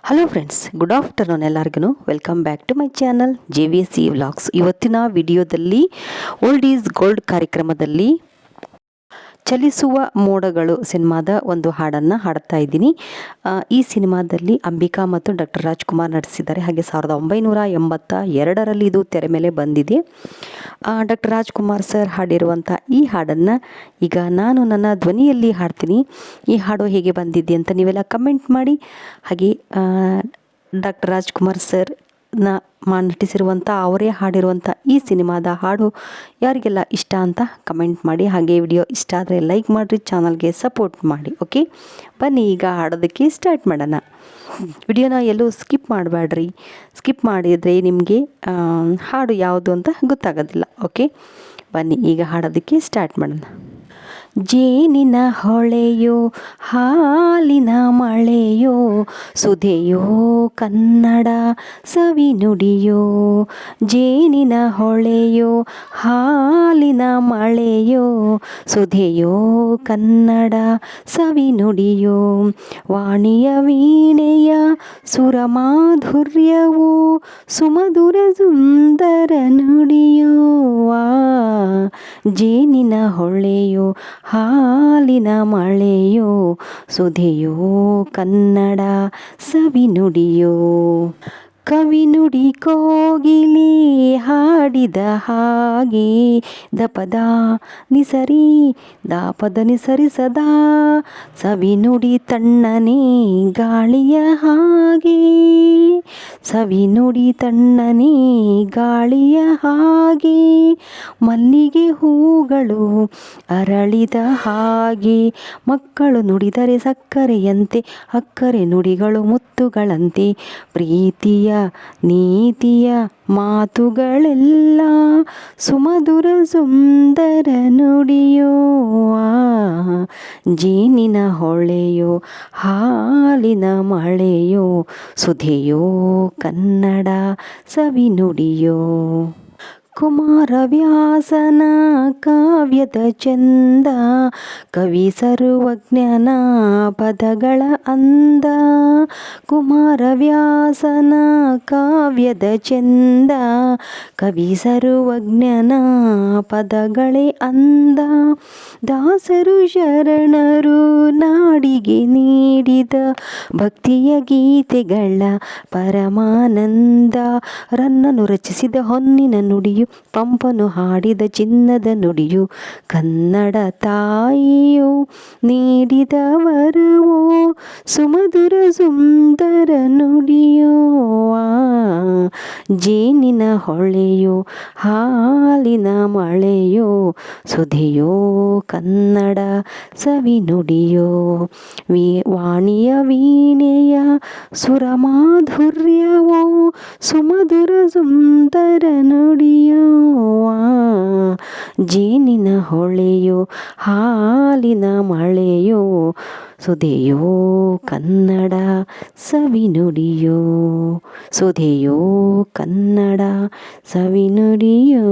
Hello friends, good afternoon ಎಲ್ಲರಿಗೂ. Welcome back to my channel JVSE vlogs. ಇವತ್ತಿನ ವಿಡಿಯೋದಲ್ಲಿ old is gold ಕಾರ್ಯಕ್ರಮದಲ್ಲಿ ಚಲಿಸುವ ಮೋಡಗಳು ಸಿನಿಮಾದ ಒಂದು ಹಾಡನ್ನು ಹಾಡ್ತಾ ಇದ್ದೀನಿ. ಈ ಸಿನಿಮಾದಲ್ಲಿ ಅಂಬಿಕಾ ಮತ್ತು ಡಾಕ್ಟರ್ ರಾಜ್ಕುಮಾರ್ ನಟಿಸಿದ್ದಾರೆ. ಹಾಗೆ 1982ರಲ್ಲಿ ಇದು ತೆರೆ ಮೇಲೆ ಬಂದಿದೆ. ಡಾಕ್ಟರ್ ರಾಜ್ಕುಮಾರ್ ಸರ್ ಹಾಡಿರುವಂಥ ಈ ಹಾಡನ್ನು ಈಗ ನಾನು ನನ್ನ ಧ್ವನಿಯಲ್ಲಿ ಹಾಡ್ತೀನಿ. ಈ ಹಾಡು ಹೇಗೆ ಬಂದಿದೆ ಅಂತ ನೀವೆಲ್ಲ ಕಮೆಂಟ್ ಮಾಡಿ. ಹಾಗೆ ಡಾಕ್ಟರ್ ರಾಜ್ಕುಮಾರ್ ಸರ್ ನಟಿಸಿರುವಂಥ ಅವರೇ ಹಾಡಿರುವಂಥ ಈ ಸಿನಿಮಾದ ಹಾಡು ಯಾರಿಗೆಲ್ಲ ಇಷ್ಟ ಅಂತ ಕಮೆಂಟ್ ಮಾಡಿ. ಹಾಗೆ ವಿಡಿಯೋ ಇಷ್ಟ ಆದರೆ ಲೈಕ್ ಮಾಡಿರಿ, ಚಾನಲ್ಗೆ ಸಪೋರ್ಟ್ ಮಾಡಿ. ಓಕೆ, ಬನ್ನಿ ಈಗ ಹಾಡೋದಕ್ಕೆ ಸ್ಟಾರ್ಟ್ ಮಾಡೋಣ. ವಿಡಿಯೋನ ಎಲ್ಲೂ ಸ್ಕಿಪ್ ಮಾಡಬೇಡ್ರಿ. ಸ್ಕಿಪ್ ಮಾಡಿದರೆ ನಿಮಗೆ ಹಾಡು ಯಾವುದು ಅಂತ ಗೊತ್ತಾಗೋದಿಲ್ಲ. ಓಕೆ, ಬನ್ನಿ ಈಗ ಹಾಡೋದಕ್ಕೆ ಸ್ಟಾರ್ಟ್ ಮಾಡೋಣ. ಜೇನಿನ ಹೊಳೆಯೋ ಹಾಲಿನ ಮಳೆಯೋ ಸುಧೆಯೋ ಕನ್ನಡ ಸವಿ ನುಡಿಯೋ. ಜೇನಿನ ಹೊಳೆಯೋ ಹಾಲಿನ ಮಳೆಯೋ ಸುಧೆಯೋ ಕನ್ನಡ ಸವಿ ನುಡಿಯೋ. ವಾಣಿಯ ವೀಣೆಯ ಸುರಮಾಧುರ್ಯವೋ ಸುಮಧುರ ಸುಂದರ ನುಡಿಯೋ. ಜೇನಿನ ಹೊಳೆಯೋ ಹಾಲಿನ ಮಳೆಯೋ ಸುಧೆಯೋ ಕನ್ನಡ ಸವಿ ನುಡಿಯೋ. ಕವಿ ನುಡಿ ಕೋಗಿಲಿ ಹಾಡಿದ ಹಾಗೆ ದಪದ ನಿಸರಿ ದಾಪದ ನಿಸರಿ ಸದಾ. ಸವಿ ನುಡಿ ತಣ್ಣನೆ ಗಾಳಿಯ ಹಾಗೆ, ಸವಿ ನುಡಿ ತಣ್ಣನೆ ಗಾಳಿಯ ಹಾಗೆ. ಮಲ್ಲಿಗೆ ಹೂಗಳು ಅರಳಿದ ಹಾಗೆ, ಮಕ್ಕಳು ನುಡಿದರೆ ಸಕ್ಕರೆಯಂತೆ ಅಕ್ಕರೆ ನುಡಿಗಳು ಮುತ್ತುಗಳಂತೆ. ಪ್ರೀತಿಯ ನೀತಿಯ ಮಾತುಗಳೆಲ್ಲ ಸುಮಧುರ ಸುಂದರ ನುಡಿಯೋ. ಜೇನಿನ ಹೊಳೆಯೋ ಹಾಲಿನ ಮಳೆಯೋ ಸುಧೆಯೋ ಕನ್ನಡ ಸವಿ ನುಡಿಯೋ. ಕುಮಾರವ್ಯಾಸನ ಕಾವ್ಯದ ಚಂದ, ಕವಿ ಸರ್ವಜ್ಞನ ಪದಗಳ ಅಂದ. ಕುಮಾರವ್ಯಾಸನ ಕಾವ್ಯದ ಚಂದ, ಕವಿ ಸರ್ವಜ್ಞನ ಪದಗಳೇ ಅಂದ. ದಾಸರು ಶರಣರು ನಾಡಿಗೆ ನೀಡಿದ ಭಕ್ತಿಯ ಗೀತೆಗಳ ಪರಮಾನಂದ. ರನ್ನನು ರಚಿಸಿದ ಹೊನ್ನಿನ ನುಡಿಯು, ಪಂಪನು ಹಾಡಿದ ಚಿನ್ನದ ನುಡಿಯು. ಕನ್ನಡ ತಾಯಿಯು ನೀಡಿದ ವರವೋ ಸುಮಧುರ ಸುಂದರ ನುಡಿಯೋ. ಜೇನಿನ ಹೊಳೆಯೋ ಹಾಲಿನ ಮಳೆಯೋ ಸುಧೆಯೋ ಕನ್ನಡ ಸವಿ ನುಡಿಯೋ. ವಾಣಿಯ ವೀಣೆಯ ಸುರಮಾಧುರ್ಯವೋ ಸುಮಧುರ ಸುಂದರ ನುಡಿಯೋ. ಜೇನಿನ ಹೊಳೆಯೋ ಹಾಲಿನ ಮಳೆಯೋ ಸುಧೆಯೋ ಕನ್ನಡ ಸವಿ ನುಡಿಯೋ. ಸುಧೆಯೋ ಕನ್ನಡ ಸವಿ ನುಡಿಯೋ.